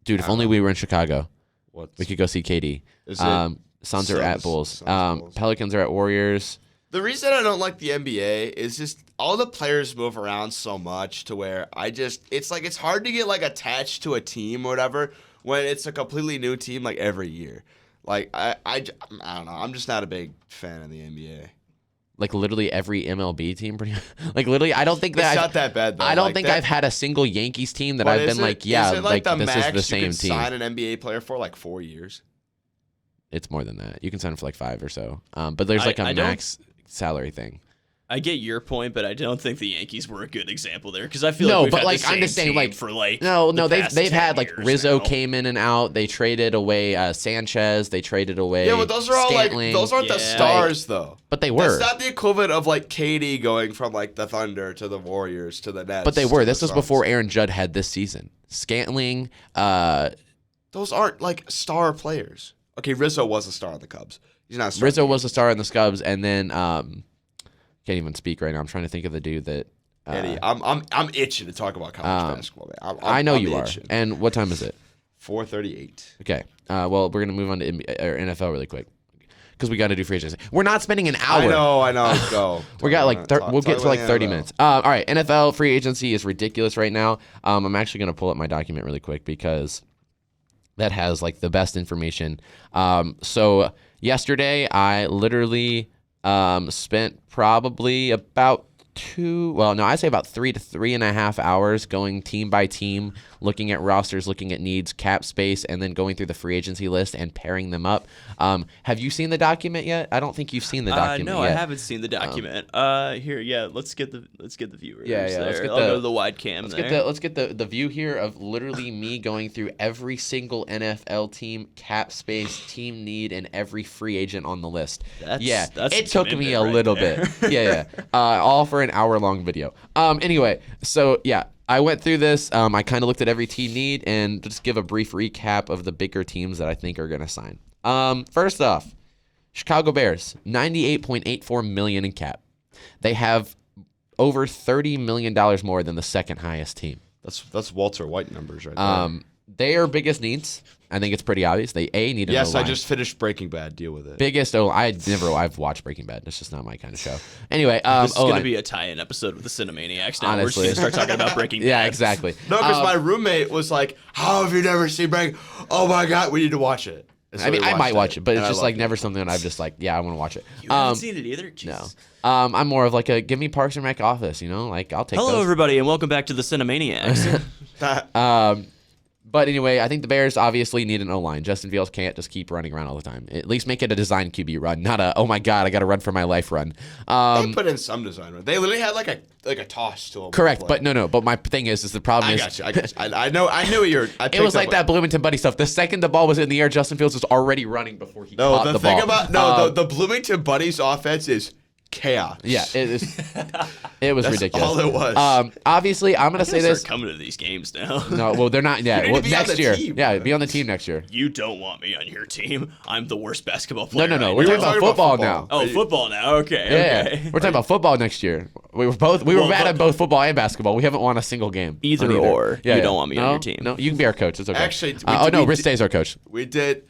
dude, if only we were in Chicago. We could go see KD. Suns are at Bulls. Pelicans are at Warriors. The reason I don't like the NBA is just all the players move around so much to where it's hard to get like attached to a team or whatever when it's a completely new team like every year. Like I don't know. I'm just not a big fan of the NBA. Like literally every MLB team, like literally, I don't think that it's not that bad. Though. I don't think I've had a single Yankees team that I've been like, yeah, is it like the this max is the same you can team. Sign an NBA player for like 4 years. It's more than that. You can sign him for like 5 or so. But there's like a max salary thing. I get your point, but I don't think the Yankees were a good example there because I feel like we've had the same I'm just saying, team for they've had like Rizzo now. came in and out. They traded away Sanchez. They traded away. Yeah, but those are all Scantling. those aren't the stars though. But they were. That's not the equivalent of like KD going from like the Thunder to the Warriors to the Nets. But they were. This was Suns. before Aaron Judd had this season. Scantling. Those aren't like star players. Okay, Rizzo was a star on the Cubs. He's not a star. Rizzo was a star in the Cubs, and then can't even speak right now. I'm trying to think of the dude that. Eddie, I'm itching to talk about college basketball, man. I know I'm you itching. are. And what time is it? 4:38. Okay. Well, we're gonna move on to NFL really quick because we got to do free agency. We're not spending an hour. I know. Go. We got like we'll get to like 30 minutes. All right. NFL free agency is ridiculous right now. I'm actually gonna pull up my document really quick because that has like the best information. So yesterday I literally spent probably about I'd say about 3 to 3.5 hours going team by team, looking at rosters, looking at needs, cap space, and then going through the free agency list and pairing them up. Have you seen the document yet? I don't think you've seen the document no, yet. I haven't seen the document. Here, yeah, let's get the viewers. Yeah, there. let's get I'll go to the wide cam. Let's get the view here of literally me going through every single NFL team, cap space, team need, and every free agent on the list. That's it took me a little there. bit. Yeah. All for an hour-long video. Anyway, so yeah, I went through this. I kind of looked at every team need and just give a brief recap of the bigger teams that I think are going to sign. First off, Chicago Bears, $98.84 million in cap. They have over $30 million more than the second highest team. That's Walter White numbers right there. Their biggest needs, I think it's pretty obvious. They need an yes, O-line. I just finished Breaking Bad. Deal with it. Biggest I've watched Breaking Bad. It's just not my kind of show. Anyway, this is going to be a tie-in episode with the Cinemaniacs now. Honestly. We're just going to start talking about Breaking Bad. Yeah, exactly. No, because my roommate was like, "How have you never seen Breaking? Oh my God, we need to watch it." And so I mean, I might watch it, but and it's I just like loved never something that I've just like, yeah, I want to watch it. You haven't seen it either? Jesus. No. I'm more of like a give me Parks and Rec office, like I'll take Hello, those. everybody, and welcome back to the Cinemaniacs. it. But anyway, I think the Bears obviously need an O-line. Justin Fields can't just keep running around all the time. At least make it a design QB run, not a, oh my God, I got to run for my life run. They put in some design. Right? They literally had like a toss to him. Correct, but no. But my thing is the problem is. I got you. I know what you're. It was like that Bloomington Buddy stuff. The second the ball was in the air, Justin Fields was already running before he caught the ball. The Bloomington Buddies offense is chaos. Yeah, it was That's ridiculous. all it was. Obviously, I'm gonna say this. Coming to these games now. No, well, they're not. Yeah, need well, to be on next the year. team, Yeah, man. be on the team next year. You don't want me on your team. I'm the worst basketball player. No. right We're now. talking about football now. Oh, football now. Okay. Yeah, Okay. we're talking about football next year. We were bad at both football and basketball. We haven't won a single game. Either on or. Yeah, You don't want me on your team. No, you can be our coach. It's okay. Actually, Rich Day's our coach. We did.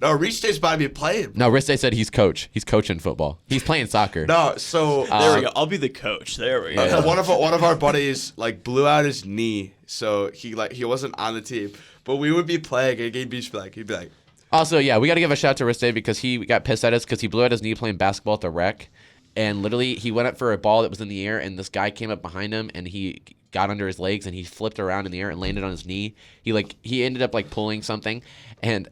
No, Reese Day's about to be playing. No, Rich Day said he's coach. He's coaching football. He's playing soccer. No, so There we go. I'll be the coach. There we go. Yeah. one of our buddies like blew out his knee, so he wasn't on the team. But we would be playing, and he'd be like, Also, yeah, we got to give a shout out to Rich Day because he got pissed at us because he blew out his knee playing basketball at the rec, and literally he went up for a ball that was in the air, and this guy came up behind him, and he got under his legs, and he flipped around in the air and landed on his knee. He ended up like pulling something, and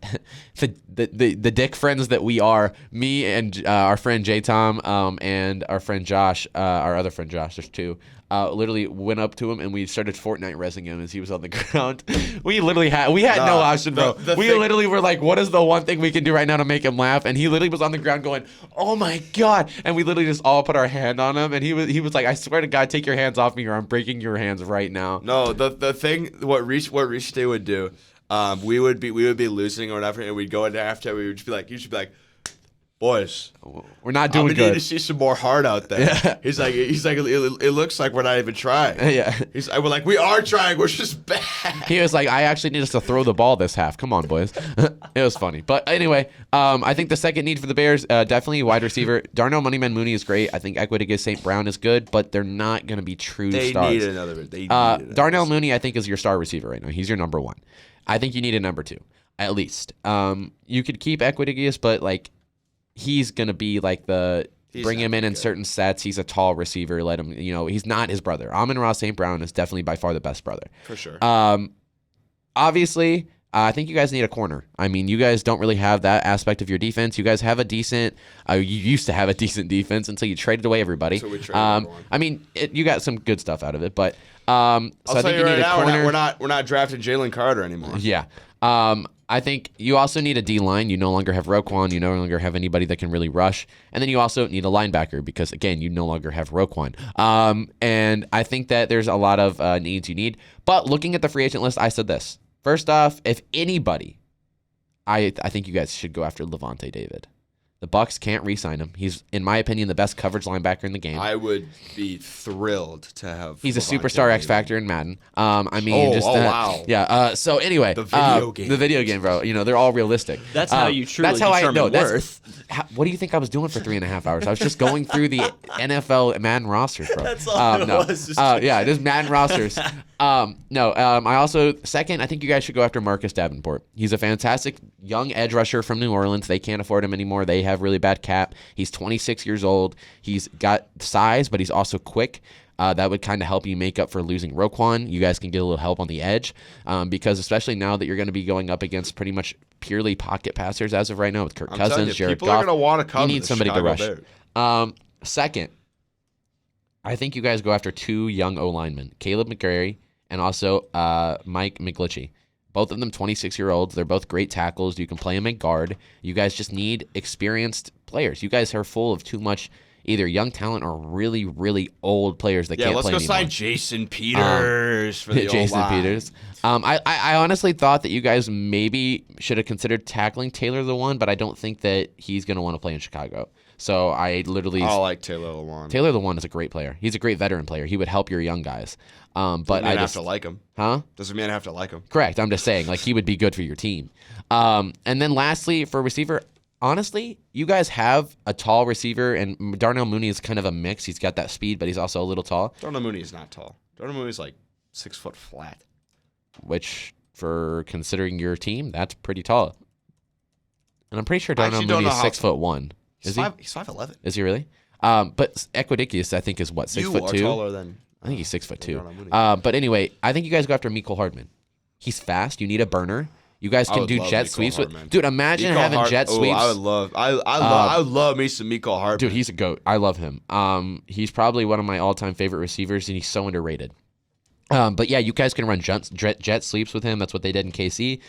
the dick friends that we are, me and our friend J Tom, and our friend Josh, our other friend Josh, there's two. Literally went up to him and we started Fortnite resing him as he was on the ground. We had no option, bro. We literally were like, what is the one thing we can do right now to make him laugh? And he literally was on the ground going, oh my God. And we literally just all put our hand on him. And he was like, I swear to God, take your hands off me or I'm breaking your hands right now. no, the thing what Reese Day would do, we would be losing or whatever, and we'd go into after. We would just be like, you should be like, boys, We're not doing we good. need to see some more heart out there. Yeah. He's like, it looks like we're not even trying. Yeah. We're like, we are trying. We're just bad. He was like, I actually need us to throw the ball this half. Come on, boys. It was funny. But anyway, I think the second need for the Bears, definitely wide receiver. Darnell Moneyman Mooney is great. I think Equidicus St. Brown is good, but they're not going to be true They stars. need another. Darnell Mooney, I think, is your star receiver right now. He's your number one. I think you need a number two, at least. You could keep Equidicus, but like he's going to be like bring him in certain sets. He's a tall receiver. Let him, he's not his brother. Amon-Ra St. Brown is definitely by far the best brother. For sure. Obviously, I think you guys need a corner. I mean, you guys don't really have that aspect of your defense. You guys have a decent. You used to have a decent defense until you traded away everybody. So we traded everyone. I mean, you got some good stuff out of it, but I'll so I tell think you right need a now, corner. we're not drafting Jalen Carter anymore. Yeah. I think you also need a D-line. You no longer have Roquan. You no longer have anybody that can really rush. And then you also need a linebacker because, again, you no longer have Roquan. And I think that there's a lot of needs you need. But looking at the free agent list, I said this. First off, if anybody, I think you guys should go after Levante David. The Bucks can't re-sign him. He's, in my opinion, the best coverage linebacker in the game. I would be thrilled to have. He's a superstar X Factor in Madden. I mean, wow. Yeah. So anyway, The video game. The video game, bro. You know, they're all realistic. That's how you truly determine worth. What do you think I was doing for 3.5 hours? I was just going through the NFL Madden rosters, bro. That's all it was. Yeah, just Madden rosters. I also, second, I think you guys should go after Marcus Davenport. He's a fantastic young edge rusher from New Orleans. They can't afford him anymore. They have really bad cap. He's 26 years old. He's got size, but he's also quick. That would kind of help you make up for losing Roquan. You guys can get a little help on the edge because especially now that you're going to be going up against pretty much purely pocket passers as of right now with Kirk Cousins, Jared people Goff. Are going to want to come. You need somebody to rush. Second, I think you guys go after two young O-linemen, Caleb McGarry and also Mike McGlinchey. Both of them 26-year-olds. They're both great tackles. You can play them at guard. You guys just need experienced players. You guys are full of too much either young talent or really, really old players that can't play anymore. Yeah, let's go sign Jason Peters for the Jason O-line. Peters. I honestly thought that you guys maybe should have considered tackling Taylor Lewan, but I don't think that he's going to want to play in Chicago. So I literally... I like Taylor Lewan. Taylor Lewan is a great player. He's a great veteran player. He would help your young guys. But I have to like him. Huh? Doesn't mean I have to like him. Correct. I'm just saying, like, he would be good for your team. And then lastly, for receiver, honestly, you guys have a tall receiver, and Darnell Mooney is kind of a mix. He's got that speed, but he's also a little tall. Darnell Mooney is not tall. Darnell Mooney is like 6 foot flat. Which, for considering your team, that's pretty tall. And I'm pretty sure Darnell Mooney is 6'1". Is he? He's 5'11". Is he really? But Equidicus, I think, is what, 6'2"? You are taller than... I think he's 6'2". But anyway, I think you guys go after Mecole Hardman. He's fast. You need a burner. You guys can do jet sweeps with. Dude, imagine having jet sweeps. I would love me some Mecole Hardman. Dude, he's a goat. I love him. He's probably one of my all-time favorite receivers, and he's so underrated. But yeah, you guys can run jet sweeps with him. That's what they did in KC.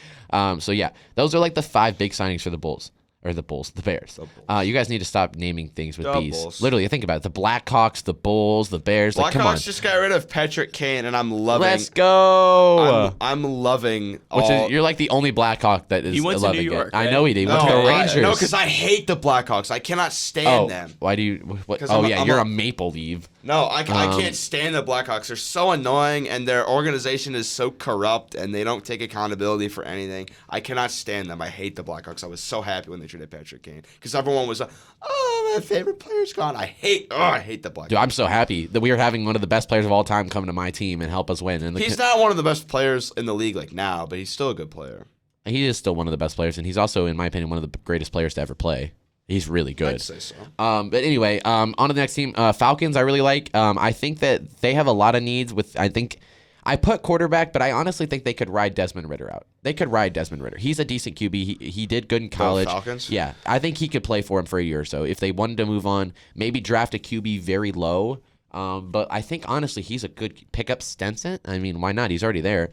So yeah, those are like the 5 big signings for the Bulls. Or the Bears. You guys need to stop naming things with B's. Bulls. Literally, think about it. The Blackhawks, the Bulls, the Bears. Like, come on. Blackhawks just got rid of Patrick Kane, and I'm loving. Let's go. I'm loving. You're like the only Blackhawk that is. He went to New York. Right? I know he did. He went to the Rangers. No, because I hate the Blackhawks. I cannot stand them. Why do you? What? Oh yeah, you're a Maple Leaf. No, I can't stand the Blackhawks. They're so annoying, and their organization is so corrupt, and they don't take accountability for anything. I cannot stand them. I hate the Blackhawks. I was so happy when they traded Patrick Kane because everyone was like, "Oh, my favorite player's gone." I hate the Blackhawks. Dude, I'm so happy that we are having one of the best players of all time come to my team and help us win. And he's not one of the best players in the league like now, but he's still a good player. He is still one of the best players, and he's also, in my opinion, one of the greatest players to ever play. He's really good. I'd say so. But anyway, on to the next team. Falcons, I really like. I think that they have a lot of needs with, I think, I put quarterback, but I honestly think they could ride Desmond Ridder out. They could ride Desmond Ridder. He's a decent QB. He did good in college. The Falcons? Yeah. I think he could play for him for a year or so. If they wanted to move on, maybe draft a QB very low. But I think, honestly, he's a good pickup. Stenson. I mean, why not? He's already there.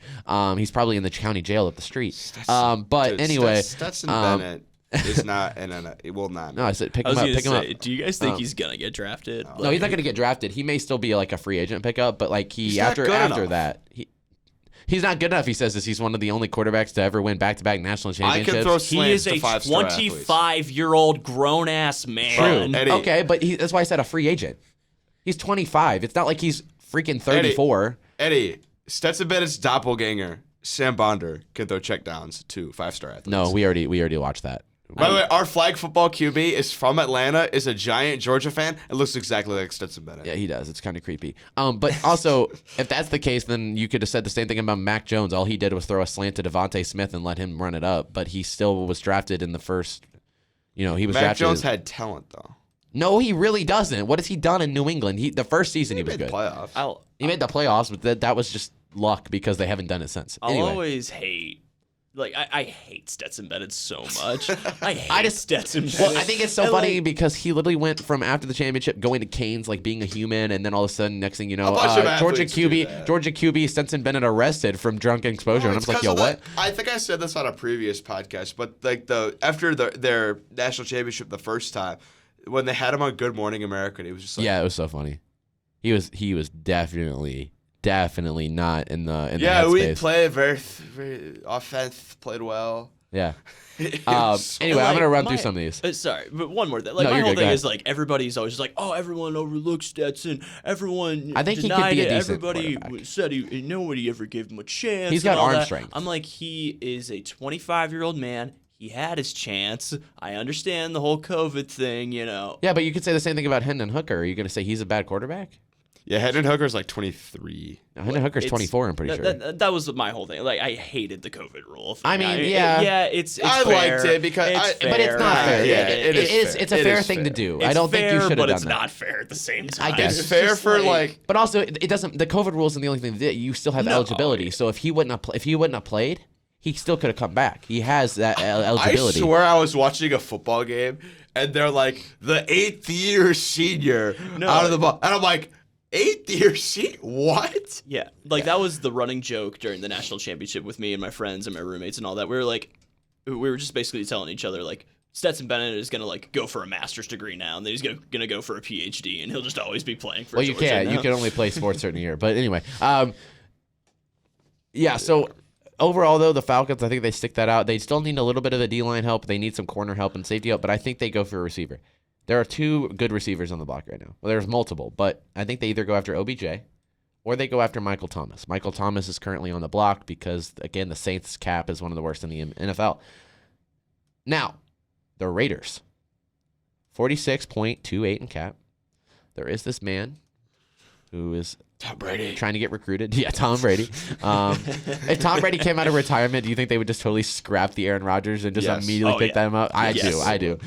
He's probably in the county jail up the street. Anyway. Stetson Bennett. It's not, it will not. No, I said pick him up. Do you guys think he's gonna get drafted? No, he's not gonna get drafted. He may still be like a free agent pickup, but like he's not good enough. He says this. He's one of the only quarterbacks to ever win back-to-back national championships. I can throw he is a 25-year-old grown-ass man. True. Okay, but that's why I said a free agent. He's 25. It's not like he's freaking 34. Eddie, Stetson Bennett's doppelganger, Sam Bonder, can throw checkdowns to 5-star athletes. No, we already watched that. By the way, our flag football QB is from Atlanta, is a giant Georgia fan, and looks exactly like Stetson Bennett. Yeah, he does. It's kind of creepy. But also, if that's the case, then you could have said the same thing about Mac Jones. All he did was throw a slant to Devontae Smith and let him run it up, but he still was drafted in the first, he was drafted. Mac Jones had talent, though. No, he really doesn't. What has he done in New England? The first season he was good. Playoffs. He made the playoffs, but that was just luck because they haven't done it since. I'll always hate Like, I hate Stetson Bennett so much. I hate Stetson Bennett. Well, I think it's so funny because he literally went from after the championship going to Canes, like being a human, and then all of a sudden, next thing you know, Georgia QB, Stetson Bennett arrested from drunk exposure. And I'm like, yo, what? I think I said this on a previous podcast, but like after their national championship the first time, when they had him on Good Morning America, it was just like, yeah, it was so funny. He was definitely not in the we played very offense, played well. Yeah. Anyway, I'm gonna run through some of these. Sorry, but one more thing. Like, my whole thing is like everybody's always just like, oh, everyone overlooked Stetson. Everyone I think denied he could be a it. decent Everybody said nobody ever gave him a chance. He's got and all arm that. strength. I'm like, he is a 25-year-old man. He had his chance. I understand the whole COVID thing, you know. Yeah, but you could say the same thing about Hendon Hooker. Are you gonna say he's a bad quarterback? Yeah, Hendon Hooker's like 23. Hendon Hooker's 24, I'm pretty sure. That was my whole thing. Like, I hated the COVID rule thing. I mean, it's I fair. liked it because but it's not fair. Yeah, it's a fair thing to do. I don't think you should have done that. But it's not fair at the same time. I guess it's fair for like. But also, it doesn't. The COVID rule isn't the only thing that you still have eligibility. So if he wouldn't have played, he still could have come back. He has that eligibility. I swear I was watching a football game and they're like the 8th-year senior out of the ball, and I'm like. 8th-year seat? What? Yeah, like that was the running joke during the national championship with me and my friends and my roommates and all that. We were just basically telling each other like Stetson Bennett is gonna like go for a master's degree now, and then he's gonna go for a PhD, and he'll just always be playing for. Well, Georgia now. You can only play sports certain year, but anyway, yeah. So overall, though, the Falcons, I think they stick that out. They still need a little bit of the D-line help. They need some corner help and safety help, but I think they go for a receiver. There are 2 good receivers on the block right now. Well, there's multiple, but I think they either go after OBJ or they go after Michael Thomas. Michael Thomas is currently on the block because, again, the Saints cap is one of the worst in the NFL. Now, the Raiders, 46.28 in cap. There is this man who is Tom Brady trying to get recruited. Yeah, Tom Brady. If Tom Brady came out of retirement, do you think they would just totally scrap the Aaron Rodgers and just immediately pick them up? I do. Yes.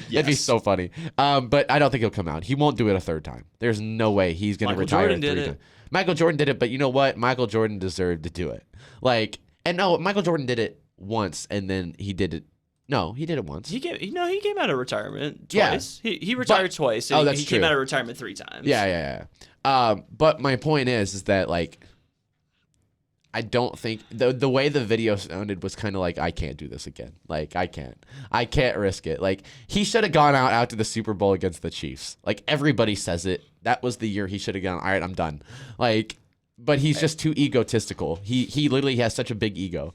That'd be so funny. But I don't think he'll come out. He won't do it a third time. There's no way he's going to retire Jordan 3 times. Michael Jordan did it, but you know what? Michael Jordan deserved to do it. Michael Jordan did it once, and then he did it. No, he did it once. He came out of retirement twice. Yeah. He retired twice. And he came out of retirement 3 times. Yeah. But my point is that like I don't think the way the video sounded was kind of like I can't do this again. Like I can't risk it. Like he should have gone out after the Super Bowl against the Chiefs. Like everybody says it. That was the year he should have gone. All right, I'm done. Like, but he's just too egotistical. He literally has such a big ego.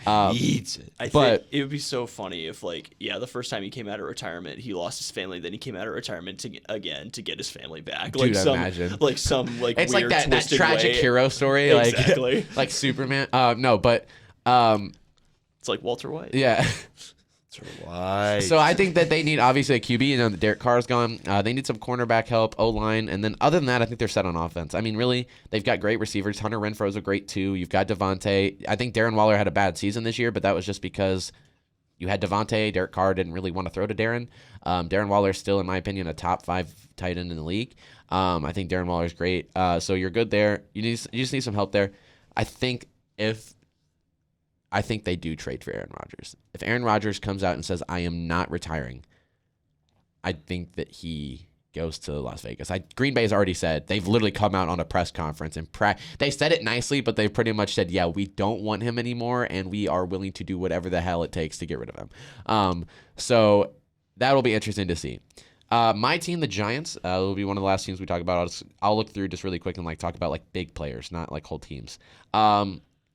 Needs it. I think it would be so funny if, like, the first time he came out of retirement, he lost his family. Then he came out of retirement to get his family back. Dude, imagine. Like some like it's weird like that tragic way. hero story. Exactly. Like Superman. No, but it's like Walter White. Yeah. Right. So I think that they need obviously a QB. You know, Derek Carr's gone. They need some cornerback help, O-line, and then other than that, I think they're set on offense. I mean, really, they've got great receivers. Hunter Renfro's a great 2. You've got Devontae. I think Darren Waller had a bad season this year, but that was just because you had Devontae. Derek Carr didn't really want to throw to Darren. Darren Waller's still, in my opinion, a top 5 tight end in the league. I think Darren Waller's great. So you're good there. You just need some help there. I think they do trade for Aaron Rodgers. If Aaron Rodgers comes out and says, I am not retiring, I think that he goes to Las Vegas. Green Bay has already said, they've literally come out on a press conference and they said it nicely, but they pretty much said, yeah, we don't want him anymore, and we are willing to do whatever the hell it takes to get rid of him. So that will be interesting to see. My team, the Giants, will be one of the last teams we talk about. I'll look through just really quick and talk about big players, not whole teams.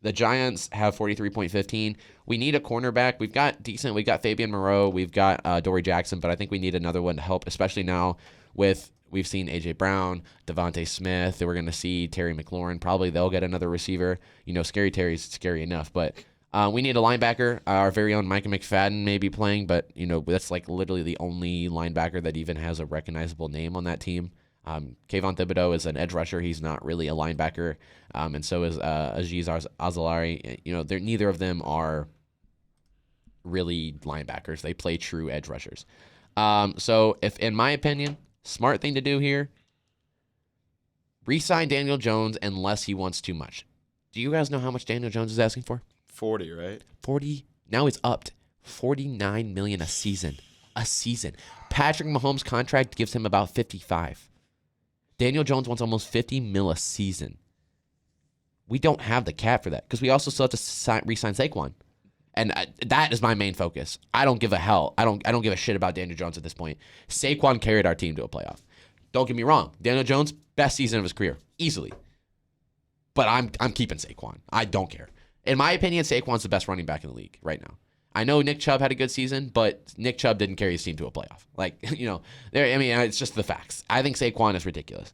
The Giants have 43.15. We need a cornerback. We've got decent. We've got Fabian Moreau. We've got Dory Jackson, but I think we need another one to help, especially now we've seen A.J. Brown, Devontae Smith. We're going to see Terry McLaurin. Probably they'll get another receiver. Scary Terry's scary enough, but we need a linebacker. Our very own Micah McFadden may be playing, but that's literally the only linebacker that even has a recognizable name on that team. Kayvon Thibodeau is an edge rusher. He's not really a linebacker, and so is Aziz Azalari. Neither of them are really linebackers. They play true edge rushers. So, if in my opinion, smart thing to do here, re-sign Daniel Jones unless he wants too much. Do you guys know how much Daniel Jones is asking for? 40, right? $40 Now it's upped $49 million a season. A season. Patrick Mahomes' contract gives him about 55. Daniel Jones wants almost 50 mil a season. We don't have the cap for that because we also still have to re-sign Saquon. And that is my main focus. I don't give a hell. I don't give a shit about Daniel Jones at this point. Saquon carried our team to a playoff. Don't get me wrong. Daniel Jones, best season of his career, easily. But I'm keeping Saquon. I don't care. In my opinion, Saquon's the best running back in the league right now. I know Nick Chubb had a good season, but Nick Chubb didn't carry his team to a playoff. It's just the facts. I think Saquon is ridiculous.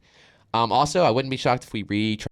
Also, I wouldn't be shocked if we